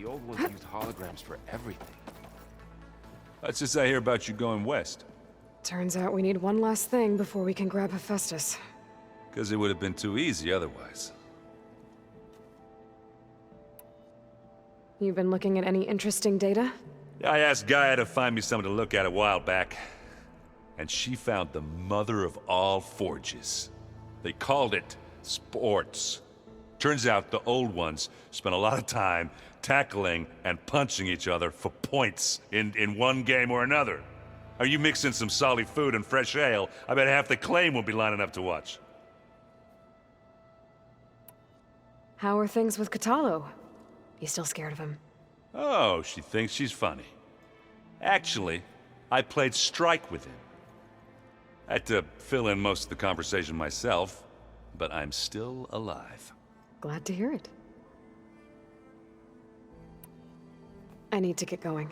The old ones used holograms for everything. Let's just I hear about you going west. Turns out we need one last thing before we can grab Hephaestus. Because it would have been too easy otherwise. You've been looking at any interesting data? I asked Gaia to find me something to look at a while back. And she found the mother of all forges. They called it sports. Turns out the old ones spent a lot of time tackling and punching each other for points in one game or another. Are you mixing some solid food and fresh ale? I bet half the claim will be lining up to watch. How are things with Katalo? You still scared of him? Oh, she thinks she's funny. Actually, I played strike with him. I had to fill in most of the conversation myself, but I'm still alive. Glad to hear it. I need to get going.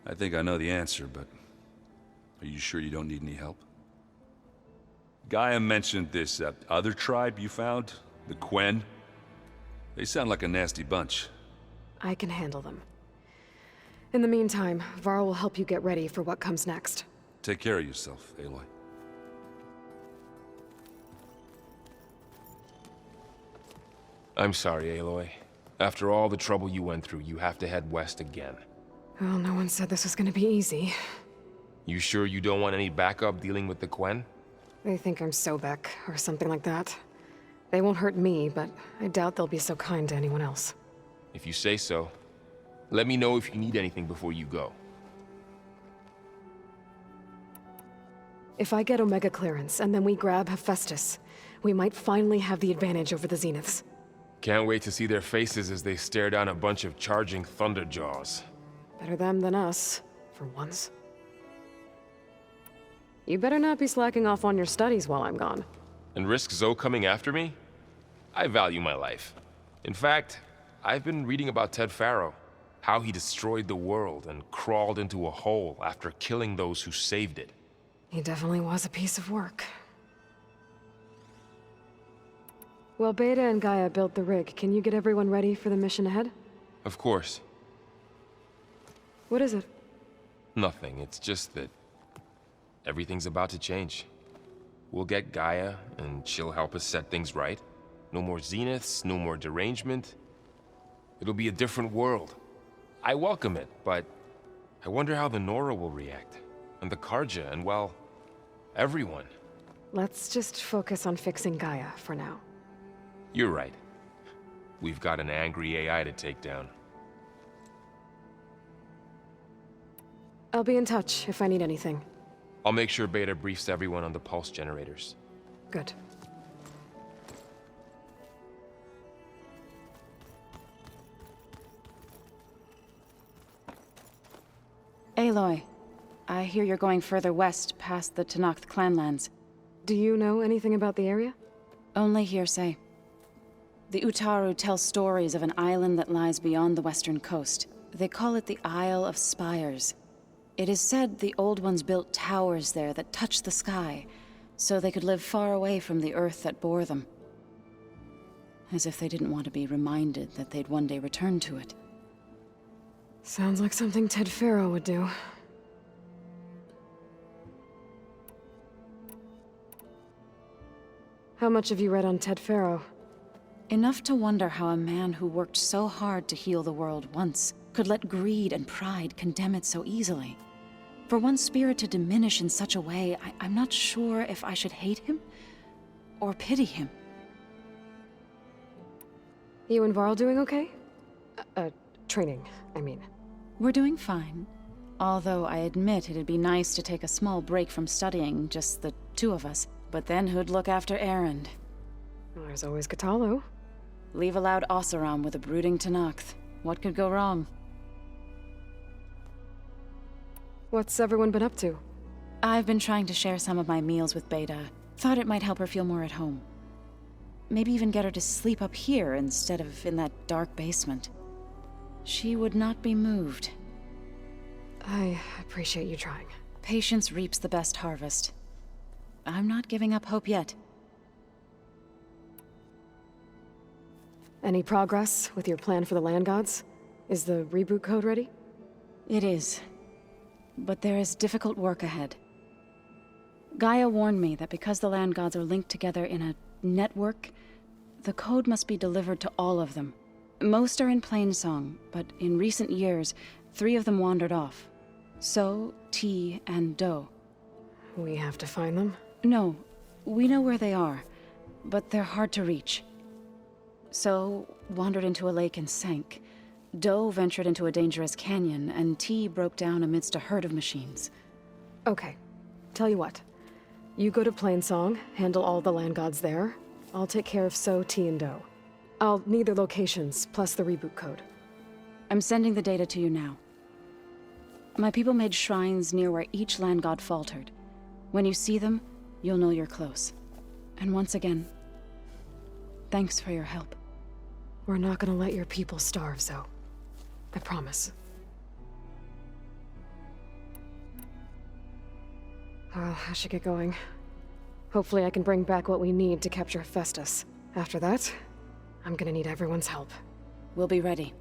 I think I know the answer, but are you sure you don't need any help? Gaia mentioned this other tribe you found, the Quen. They sound like a nasty bunch. I can handle them. In the meantime, Varl will help you get ready for what comes next. Take care of yourself, Aloy. I'm sorry, Aloy. After all the trouble you went through, you have to head west again. Well, no one said this was gonna be easy. You sure you don't want any backup dealing with the Quen? They think I'm Sobek, or something like that. They won't hurt me, but I doubt they'll be so kind to anyone else. If you say so. Let me know if you need anything before you go. If I get Omega clearance, and then we grab Hephaestus, we might finally have the advantage over the Zeniths. Can't wait to see their faces as they stare down a bunch of charging Thunderjaws. Better them than us, for once. You better not be slacking off on your studies while I'm gone. And risk Zoe coming after me? I value my life. In fact, I've been reading about Ted Faro. How he destroyed the world and crawled into a hole after killing those who saved it. He definitely was a piece of work. Well, Beta and Gaia built the rig. Can you get everyone ready for the mission ahead? Of course. What is it? Nothing. It's just that everything's about to change. We'll get Gaia, and she'll help us set things right. No more Zeniths, no more derangement. It'll be a different world. I welcome it, but I wonder how the Nora will react. And the Karja, and well, everyone. Let's just focus on fixing Gaia for now. You're right. We've got an angry AI to take down. I'll be in touch if I need anything. I'll make sure Beta briefs everyone on the pulse generators. Good. Aloy, I hear you're going further west past the Tenakth clanlands. Do you know anything about the area? Only hearsay. The Utaru tell stories of an island that lies beyond the western coast. They call it the Isle of Spires. It is said the Old Ones built towers there that touch the sky, so they could live far away from the earth that bore them. As if they didn't want to be reminded that they'd one day return to it. Sounds like something Ted Faro would do. How much have you read on Ted Faro? Enough to wonder how a man who worked so hard to heal the world once could let greed and pride condemn it so easily. For one spirit to diminish in such a way, I'm not sure if I should hate him or pity him. You and Varl doing okay? Training, I mean. We're doing fine. Although I admit it'd be nice to take a small break from studying, just the two of us. But then who'd look after Erend? Well, there's always Katalo. Leave a loud Oseram with a brooding Tenakth. What could go wrong? What's everyone been up to? I've been trying to share some of my meals with Beta. Thought it might help her feel more at home. Maybe even get her to sleep up here instead of in that dark basement. She would not be moved. I appreciate you trying. Patience reaps the best harvest. I'm not giving up hope yet. Any progress with your plan for the land gods? Is the reboot code ready? It is. But there is difficult work ahead. Gaia warned me that because the land gods are linked together in a network, the code must be delivered to all of them. Most are in Plainsong, but in recent years, 3 of them wandered off. So, T, and Do. We have to find them? No, we know where they are, but they're hard to reach. So, wandered into a lake and sank. Do ventured into a dangerous canyon, and T broke down amidst a herd of machines. Okay. Tell you what. You go to Plainsong, handle all the land gods there. I'll take care of So, T, and Do. I'll need their locations, plus the reboot code. I'm sending the data to you now. My people made shrines near where each land god faltered. When you see them, you'll know you're close. And once again, thanks for your help. We're not gonna let your people starve, Zoe. I promise. Well, I should get going. Hopefully I can bring back what we need to capture Festus. After that, I'm gonna need everyone's help. We'll be ready.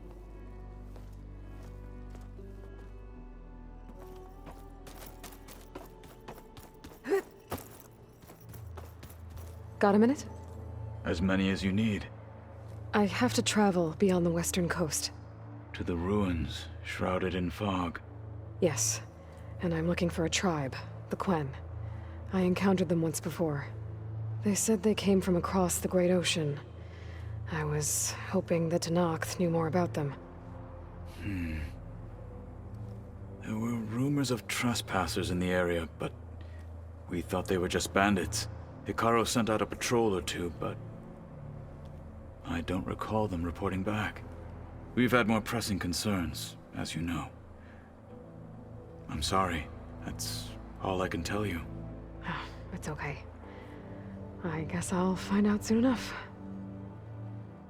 Got a minute? As many as you need. I have to travel beyond the western coast. To the ruins, shrouded in fog. Yes, and I'm looking for a tribe, the Quen. I encountered them once before. They said they came from across the Great Ocean. I was hoping that Tenakth knew more about them. There were rumors of trespassers in the area, but we thought they were just bandits. Hekarro sent out a patrol or two, but I don't recall them reporting back. We've had more pressing concerns, as you know. I'm sorry. That's all I can tell you. It's okay. I guess I'll find out soon enough.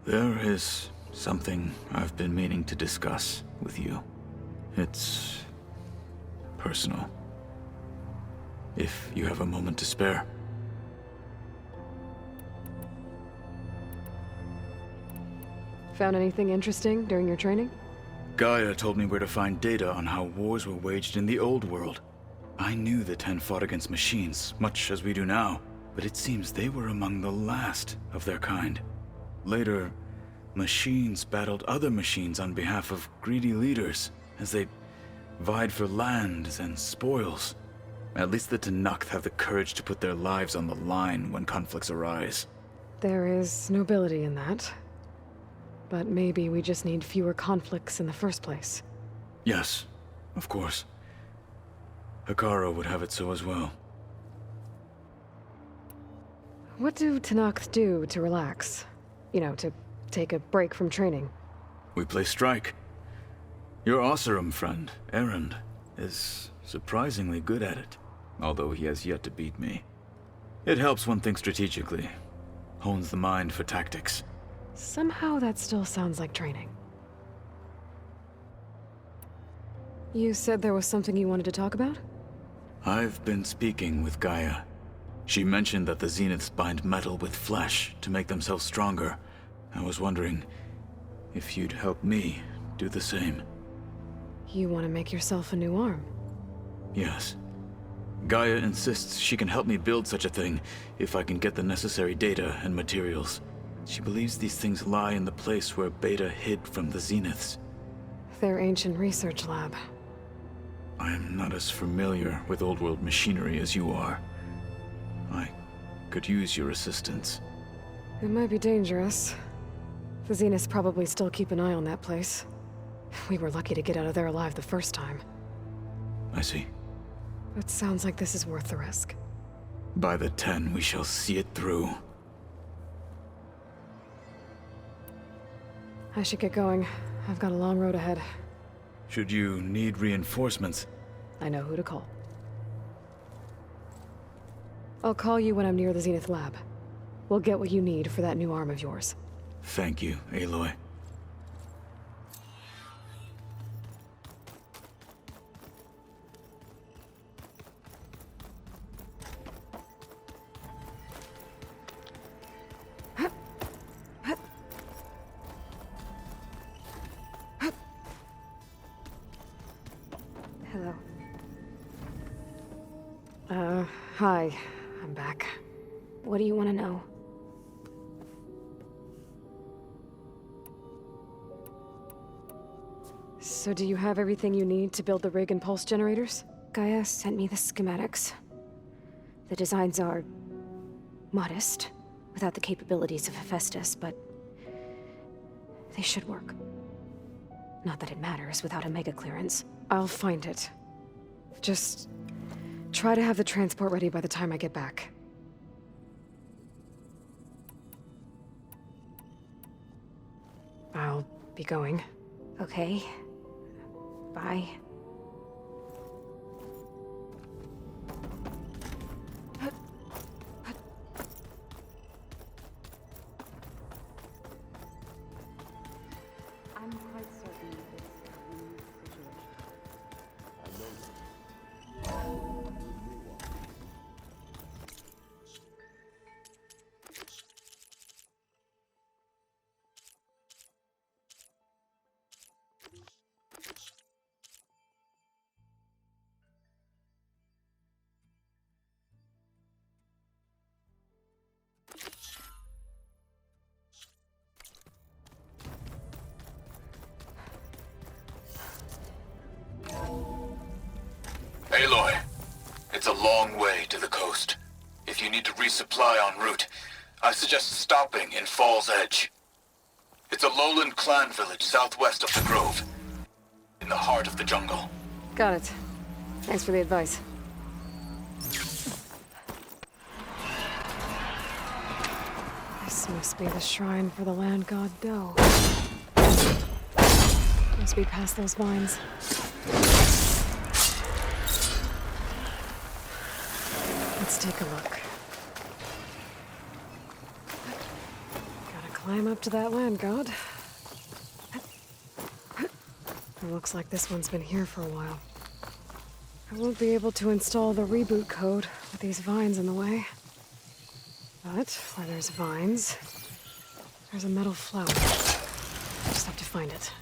There is something I've been meaning to discuss with you. It's personal. If you have a moment to spare. Found anything interesting during your training? Gaia told me where to find data on how wars were waged in the old world. I knew the Ten fought against machines, much as we do now, but it seems they were among the last of their kind. Later, machines battled other machines on behalf of greedy leaders, as they vied for lands and spoils. At least the Tenakth have the courage to put their lives on the line when conflicts arise. There is nobility in that. But maybe we just need fewer conflicts in the first place. Yes, of course. Hekarro would have it so as well. What do Tenakth do to relax? You know, to take a break from training? We play strike. Your Oseram friend, Erend, is surprisingly good at it, although he has yet to beat me. It helps one think strategically, hones the mind for tactics. Somehow that still sounds like training. You said there was something you wanted to talk about? I've been speaking with Gaia. She mentioned that the Zeniths bind metal with flesh to make themselves stronger. I was wondering if you'd help me do the same. You want to make yourself a new arm? Yes. Gaia insists she can help me build such a thing if I can get the necessary data and materials. She believes these things lie in the place where Beta hid from the Zeniths. Their ancient research lab. I am not as familiar with old world machinery as you are. I could use your assistance. It might be dangerous. The Zeniths probably still keep an eye on that place. We were lucky to get out of there alive the first time. I see. It sounds like this is worth the risk. By the 10, we shall see it through. I should get going. I've got a long road ahead. Should you need reinforcements, I know who to call. I'll call you when I'm near the Zenith lab. We'll get what you need for that new arm of yours. thank you, Aloy. Hello. Hi. I'm back. What do you want to know? So do you have everything you need to build the rig and pulse generators? Gaia sent me the schematics. The designs are modest, without the capabilities of Hephaestus, but they should work. Not that it matters without a mega clearance. I'll find it. Just try to have the transport ready by the time I get back. I'll be going. Okay. Bye. I'm quite certain this is a unique situation. Aloy, it's a long way to the coast. If you need to resupply en route, I suggest stopping in Fall's Edge. It's a lowland clan village southwest of the Grove, in the heart of the jungle. Got it. Thanks for the advice. This must be the shrine for the land god Do. Must be past those vines. Let's take a look. Gotta climb up to that land god. It looks like this one's been here for a while. I won't be able to install the reboot code with these vines in the way. But where there's vines, there's a metal flower. Just have to find it.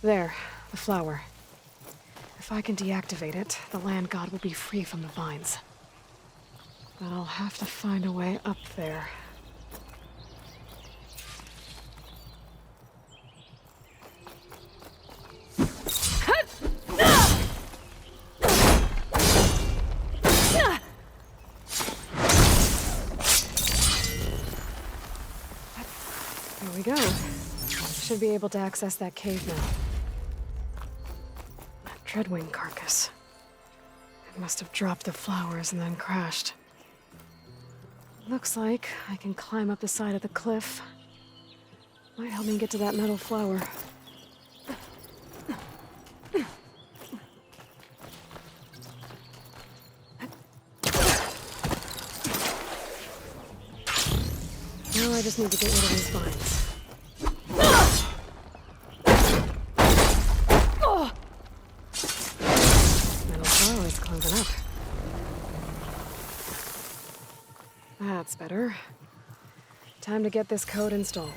There, the flower. If I can deactivate it, the land god will be free from the vines. But I'll have to find a way up there. There we go. Should be able to access that cave now. That Dreadwing carcass. It must have dropped the flowers and then crashed. Looks like I can climb up the side of the cliff. Might help me get to that metal flower. Now I just need to get rid of these vines. Metal flower is closing up. That's better. Time to get this code installed.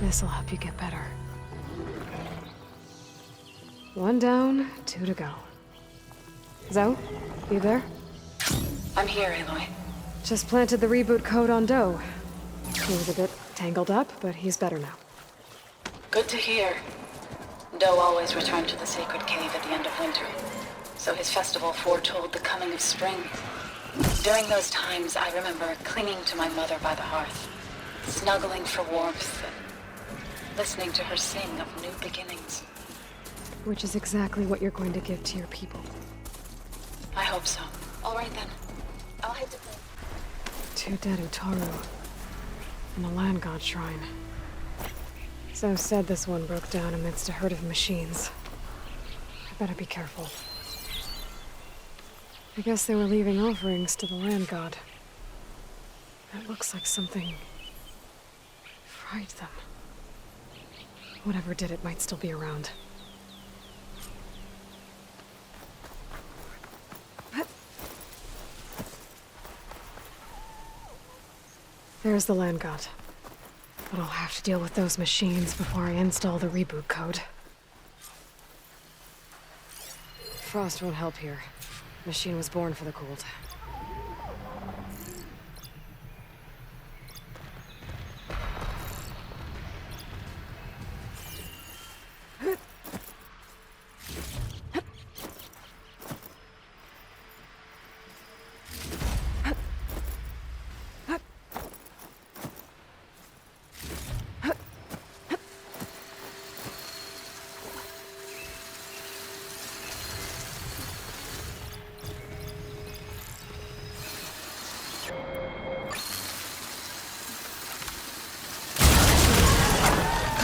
This'll help you get better. One down, two to go. Zoe, you there? I'm here, Aloy. Just planted the reboot code on Do. He was a bit tangled up, but he's better now. Good to hear. Do always returned to the sacred cave at the end of winter, so his festival foretold the coming of spring. During those times, I remember clinging to my mother by the hearth, snuggling for warmth, and listening to her sing of new beginnings. Which is exactly what you're going to give to your people. I hope so. All right then. I'll head to bed. Two dead Utaru. And the land god shrine. So said this one broke down amidst a herd of machines. I better be careful. I guess they were leaving offerings to the land god. It looks like something fried them. Whatever did it might still be around. There's the land god. But I'll have to deal with those machines before I install the reboot code. Frost won't help here. Machine was born for the cold.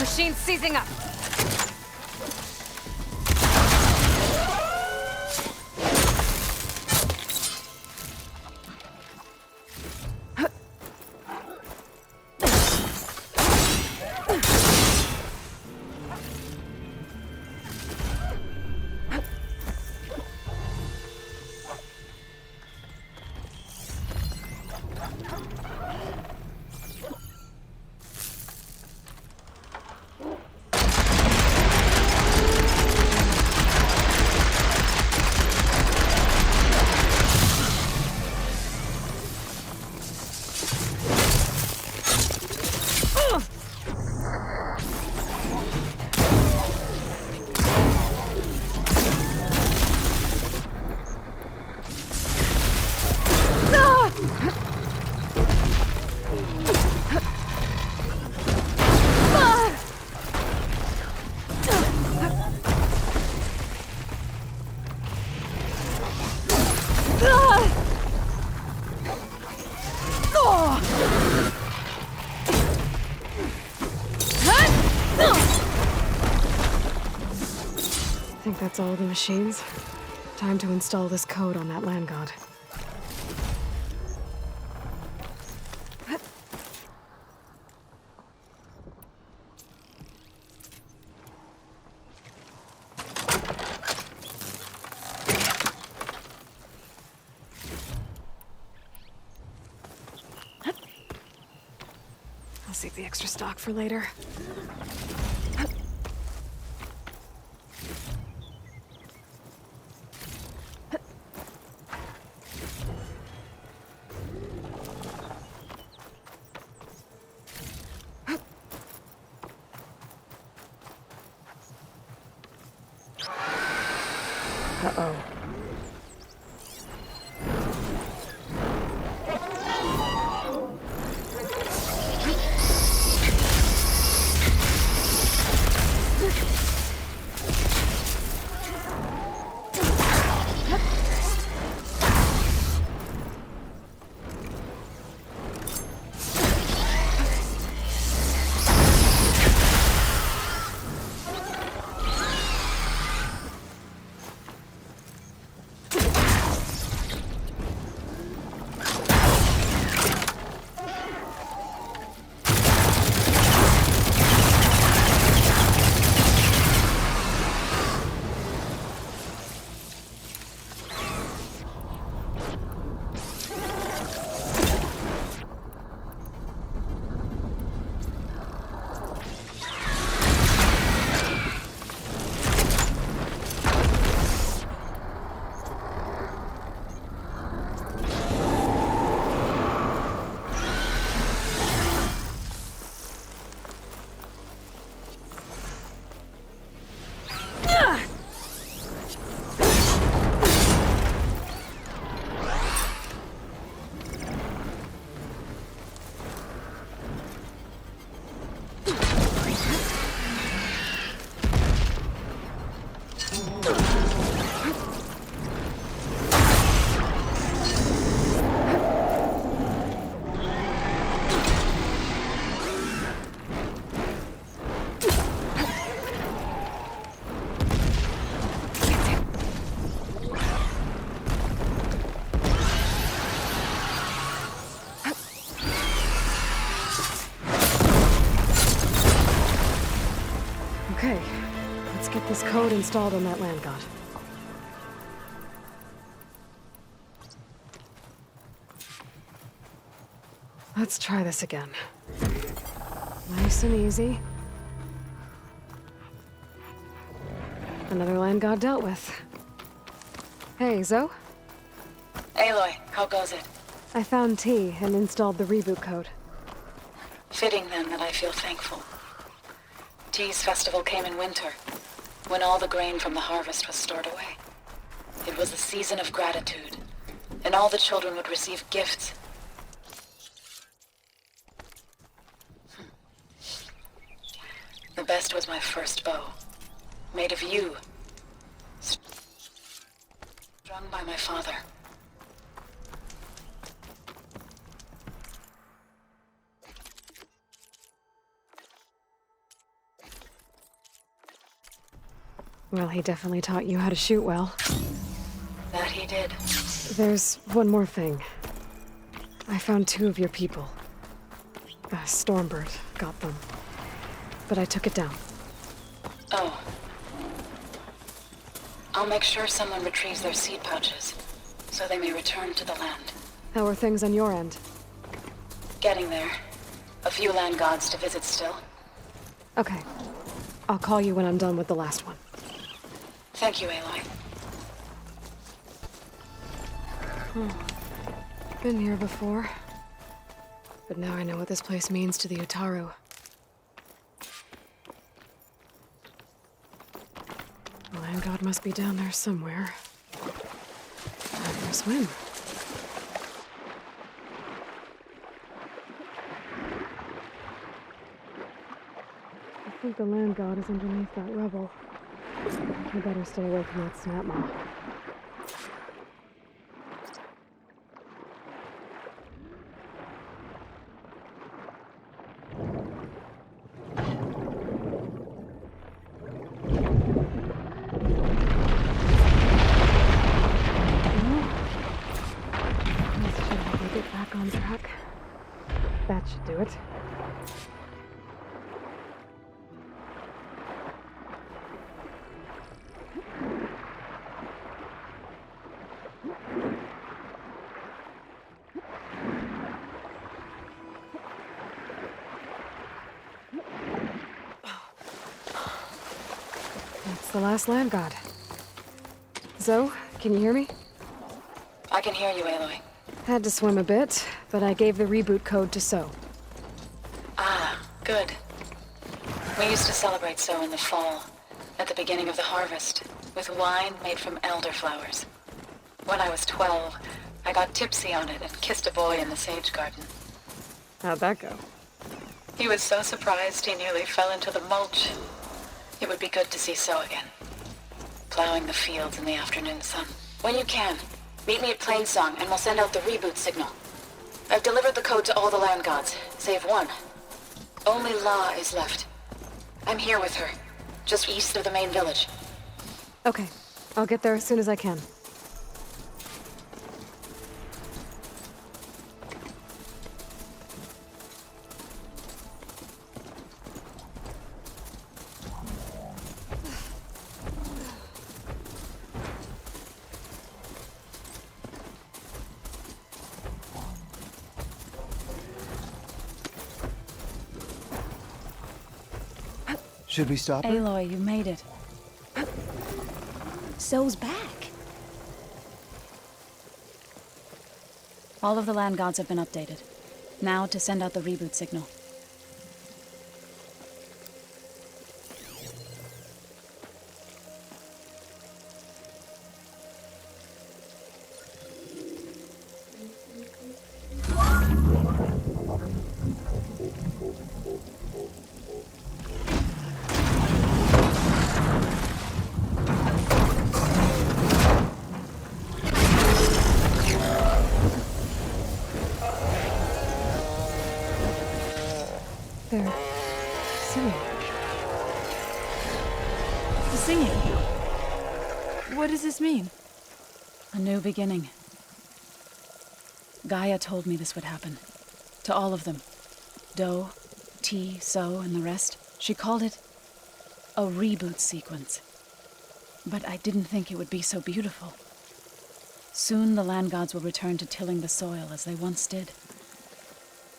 Machine seizing up! Think that's all the machines? Time to install this code on that land god. I'll save the extra stock for later. Uh-oh. this code installed on that land god. Let's try this again. Nice and easy. Another land god dealt with. Hey, Zoe? Aloy, how goes it? I found T and installed the reboot code. Fitting then that I feel thankful. T's festival came in winter, when all the grain from the harvest was stored away. It was a season of gratitude, and all the children would receive gifts. The best was my first bow, made of yew, strung by my father. Well, he definitely taught you how to shoot well. That he did. There's one more thing. I found 2 of your people. A Stormbird got them. But I took it down. Oh. I'll make sure someone retrieves their seed pouches, so they may return to the land. How are things on your end? Getting there. A few land gods to visit still. Okay. I'll call you when I'm done with the last one. Thank you, Aloy. Been here before. But now I know what this place means to the Utaru. The land god must be down there somewhere. Time for a swim. I think the land god is underneath that rubble. I better stay away from that snap maw. Get back on track. That should do it. That's the last land god. Zoe, can you hear me? I can hear you, Aloy. Had to swim a bit, but I gave the reboot code to So. Ah, good. We used to celebrate so in the fall, at the beginning of the harvest, with wine made from elderflowers. When I was 12, I got tipsy on it and kissed a boy in the sage garden. How'd that go? He was so surprised he nearly fell into the mulch. It would be good to see So again, plowing the fields in the afternoon sun. When you can, meet me at Plainsong and we'll send out the reboot signal. I've delivered the code to all the land gods, save one. Only La is left. I'm here with her, just east of the main village. Okay, I'll get there as soon as I can. Should we stop her? Aloy, you made it. So's back. All of the land gods have been updated. Now to send out the reboot signal. They're singing. The singing. What does this mean? A new beginning. Gaia told me this would happen. To all of them. Do, T, So, and the rest. She called it a reboot sequence. But I didn't think it would be so beautiful. Soon the land gods will return to tilling the soil as they once did.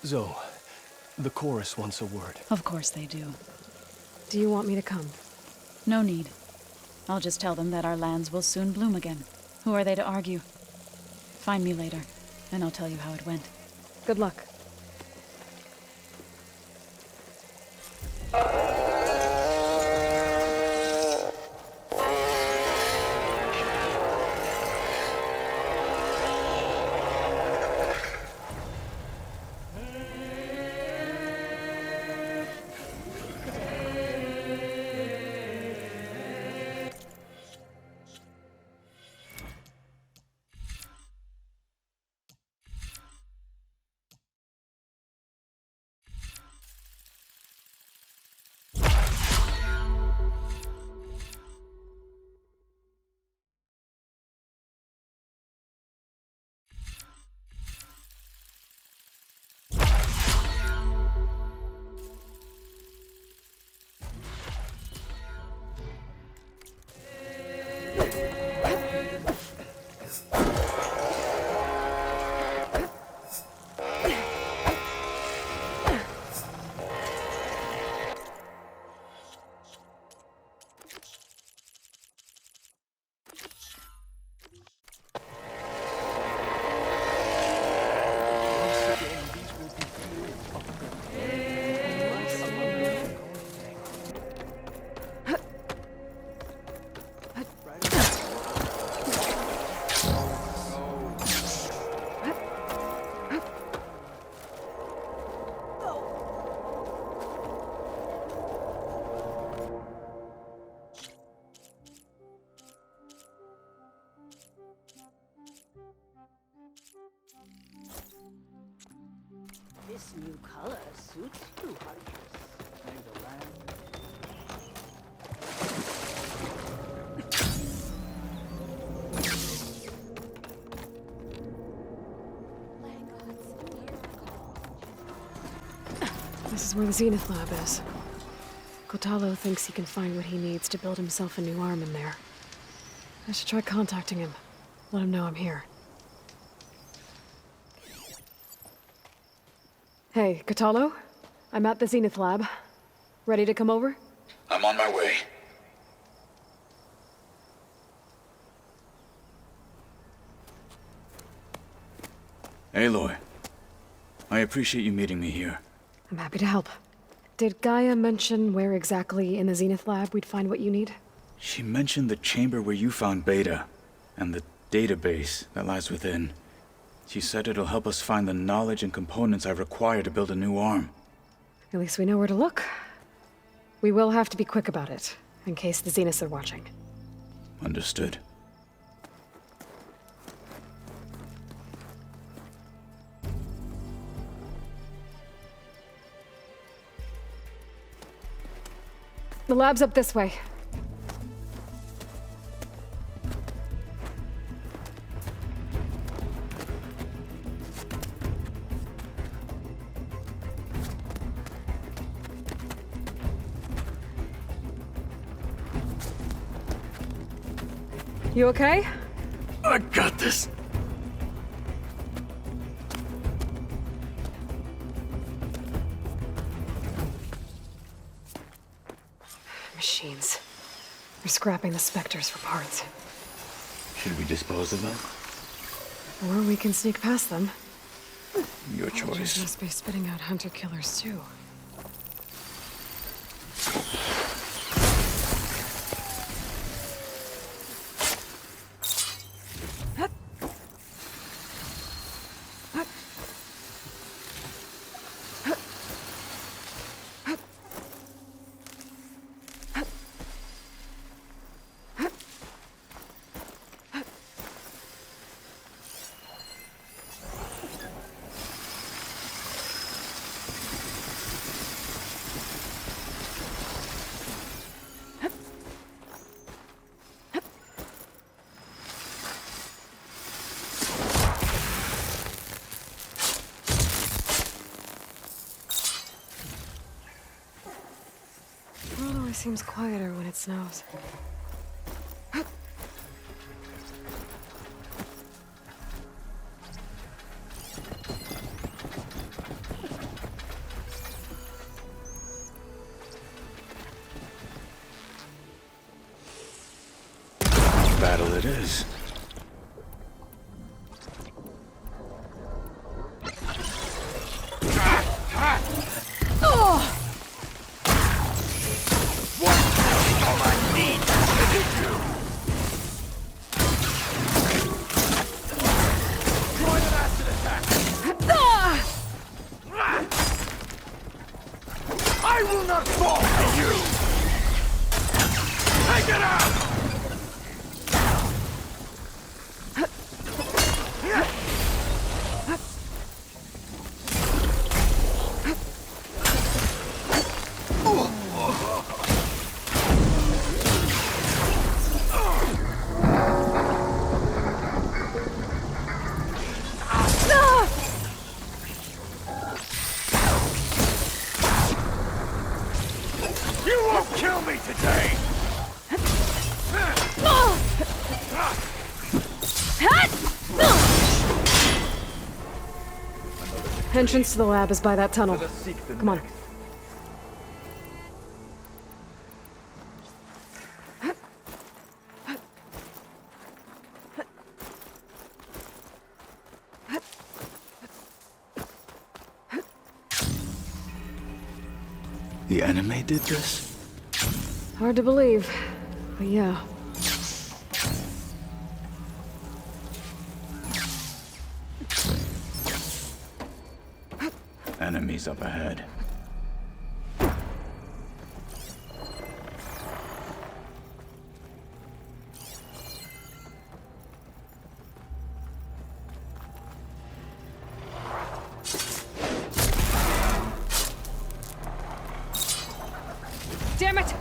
Zoe, the chorus wants a word. Of course they do. Do you want me to come? No need. I'll just tell them that our lands will soon bloom again. Who are they to argue? Find me later, and I'll tell you how it went. Good luck. This new color suits you, Huntress. This is where the Zenith Lab is. Kotalo thinks he can find what he needs to build himself a new arm in there. I should try contacting him. Let him know I'm here. Hey, Kotalo? I'm at the Zenith Lab. Ready to come over? I'm on my way. Aloy, I appreciate you meeting me here. I'm happy to help. Did Gaia mention where exactly in the Zenith Lab we'd find what you need? She mentioned the chamber where you found Beta, and the database that lies within. She said it'll help us find the knowledge and components I require to build a new arm. At least we know where to look. We will have to be quick about it, in case the Zeniths are watching. Understood. The lab's up this way. You okay? I got this. Machines. They're scrapping the specters for parts. Should we dispose of them? Or we can sneak past them. Your Vultures choice. must be spitting out hunter-killers too. It always seems quieter when it snows. battle it is. I will not fall for you! Take it out! You won't kill me today! Entrance to the lab is by that tunnel. Come on. The enemy did this? Hard to believe, but yeah. Enemies up ahead. Damn it!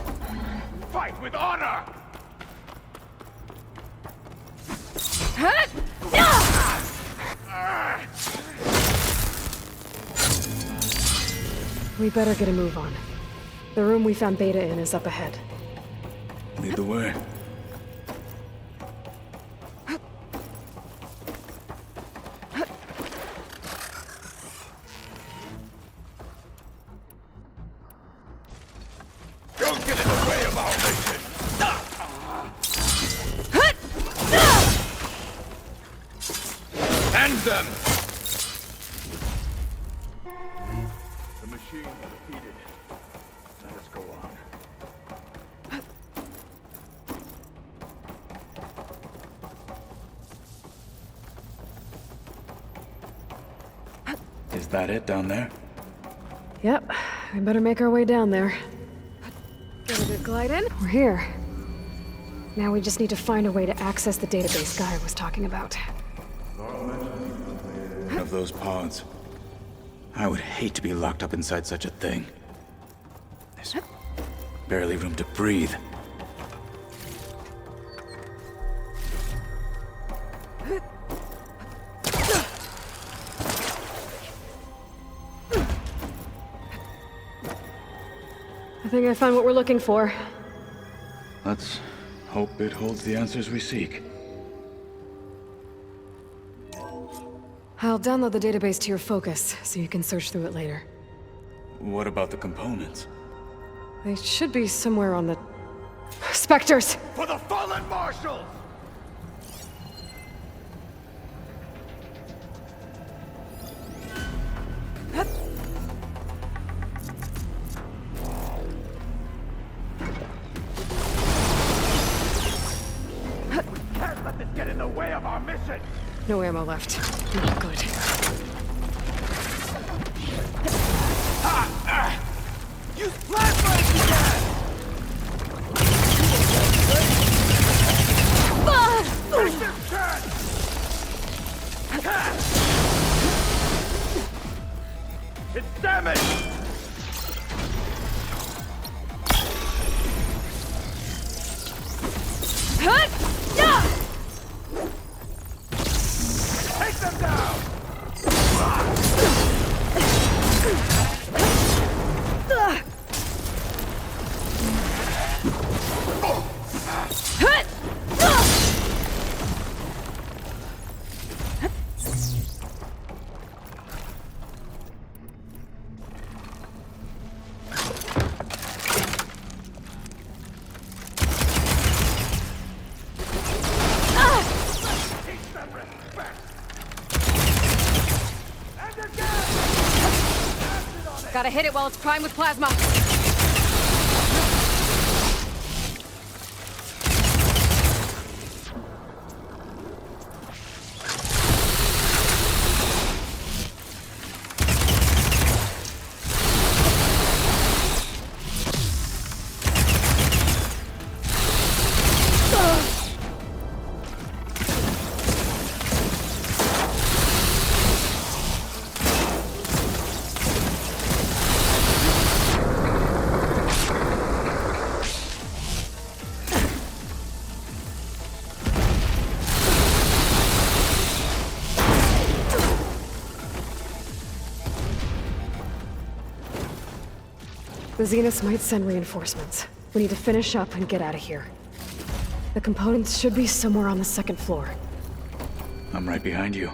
Fight with honor! We better get a move on. The room we found Beta in is up ahead. Lead the way. Don't get in the way of our mission! End them! The machine is defeated. Let us go on. Is that it down there? Yep, we better make our way down there. Get a good glide in? We're here. Now we just need to find a way to access the database Guy was talking about. One of those pods. I would hate to be locked up inside such a thing. There's barely room to breathe. I think I found what we're looking for. Let's hope it holds the answers we seek. I'll download the database to your Focus, so you can search through it later. What about the components? They should be somewhere on the... Spectres! For the fallen marshals! Can't let this get in the way of our mission! No ammo left. Not good. Use flashlights again! Take this chance! It's damaged! Take them down! Gotta hit it while it's primed with plasma. The Zeniths might send reinforcements. We need to finish up and get out of here. The components should be somewhere on the second floor. I'm right behind you.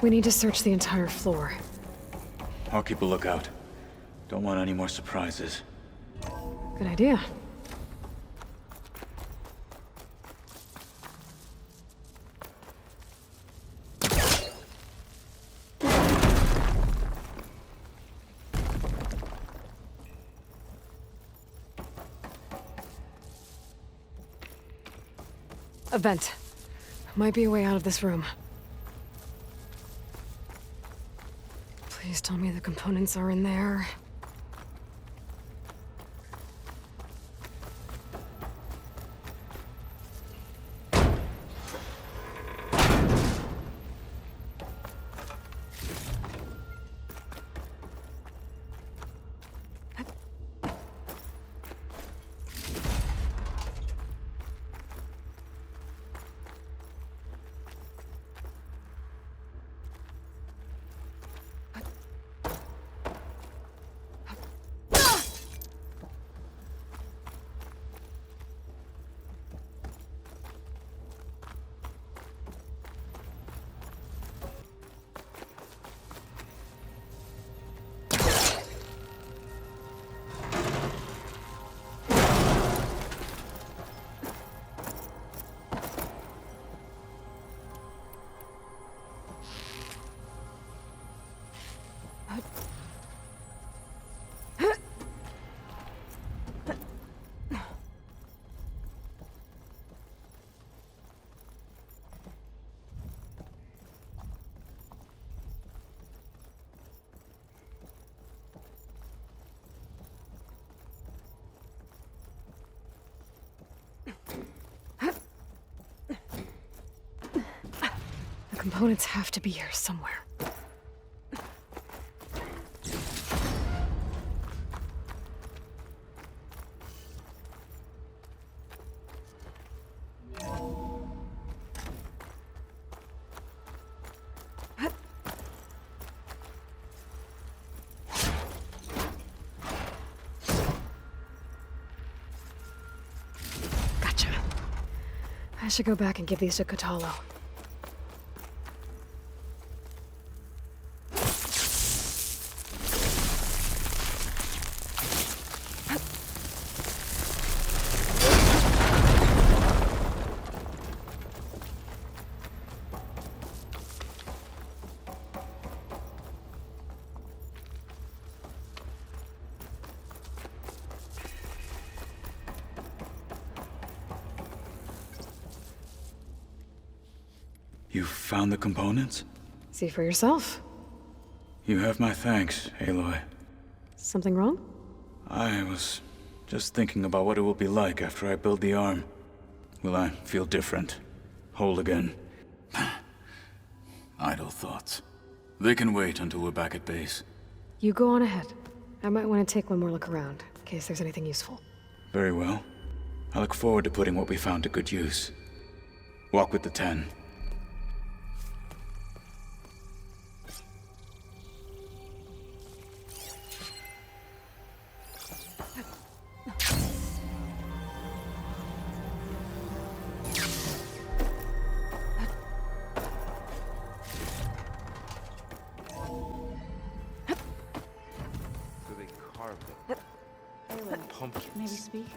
We need to search the entire floor. I'll keep a lookout. Don't want any more surprises. Good idea. A vent. Might be a way out of this room. Please tell me the components are in there. The components have to be here somewhere. Gotcha. I should go back and give these to Kotalo. You found the components? See for yourself. You have my thanks, Aloy. Something wrong? I was just thinking about what it will be like after I build the arm. Will I feel different? Whole again? Idle thoughts. They can wait until we're back at base. You go on ahead. I might want to take one more look around, in case there's anything useful. Very well. I look forward to putting what we found to good use. Walk with the 10. pumpkins. Maybe speak?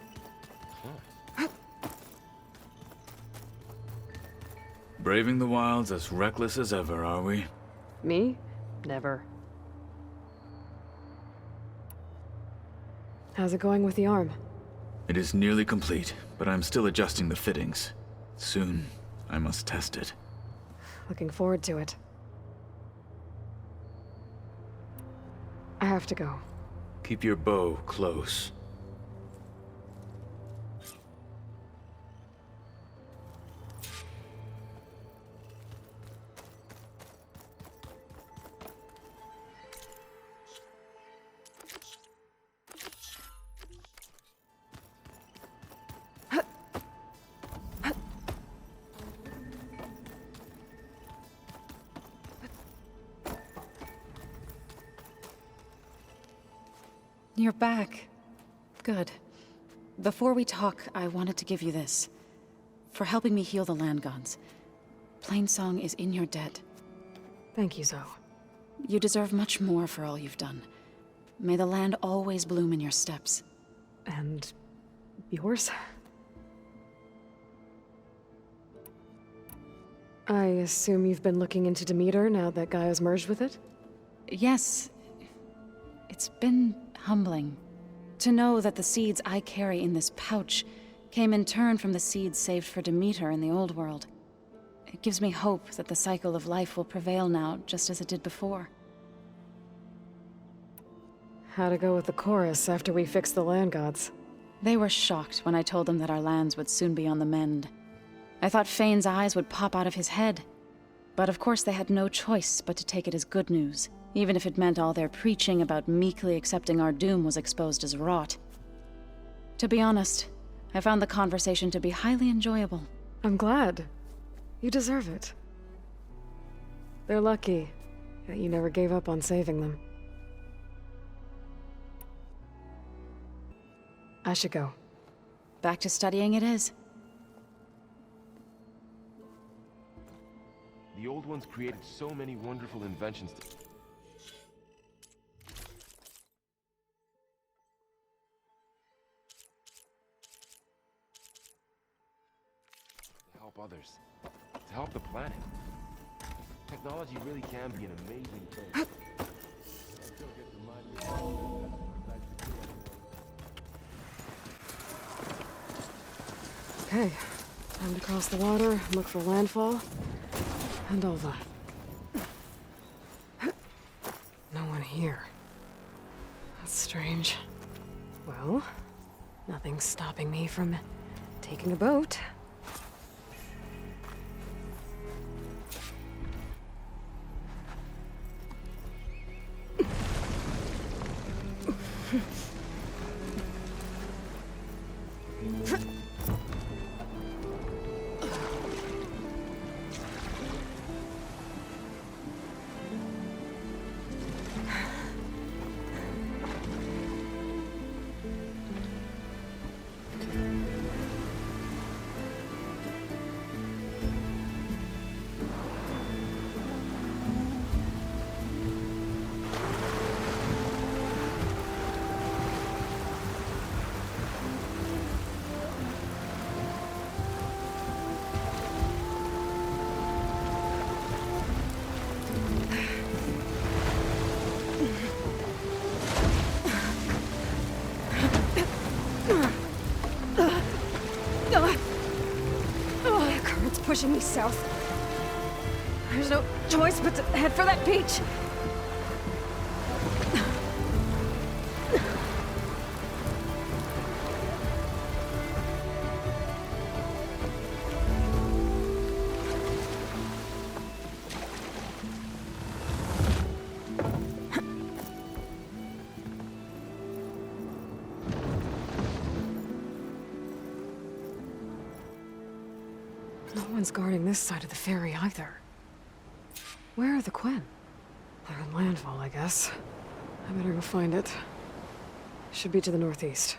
Huh. Braving the wilds as reckless as ever, are we? Me? Never. How's it going with the arm? It is nearly complete, but I'm still adjusting the fittings. Soon, I must test it. Looking forward to it. I have to go. Keep your bow close. You're back. Good. Before we talk, I wanted to give you this. For helping me heal the land gods. Plainsong is in your debt. Thank you, Zoe. You deserve much more for all you've done. May the land always bloom in your steps. And yours? I assume you've been looking into Demeter now that Gaia's merged with it? Yes. It's been humbling. To know that the seeds I carry in this pouch came in turn from the seeds saved for Demeter in the old world. It gives me hope that the cycle of life will prevail now, just as it did before. How'd it go with the chorus after we fixed the land gods? They were shocked when I told them that our lands would soon be on the mend. I thought Fane's eyes would pop out of his head. But of course they had no choice but to take it as good news, even if it meant all their preaching about meekly accepting our doom was exposed as rot. To be honest, I found the conversation to be highly enjoyable. I'm glad. You deserve it. They're lucky that you never gave up on saving them. I should go. Back to studying it is. The old ones created so many wonderful inventions. To help others. To help the planet. Technology really can be an amazing thing. Okay, time to cross the water, look for landfall, and Ova. No one here. That's strange. Well, nothing's stopping me from taking a boat. Pushing me south. There's no choice but to head for that beach. No one's guarding this side of the ferry either. Where are the Quen? They're in landfall, I guess. I better go find it. Should be to the northeast.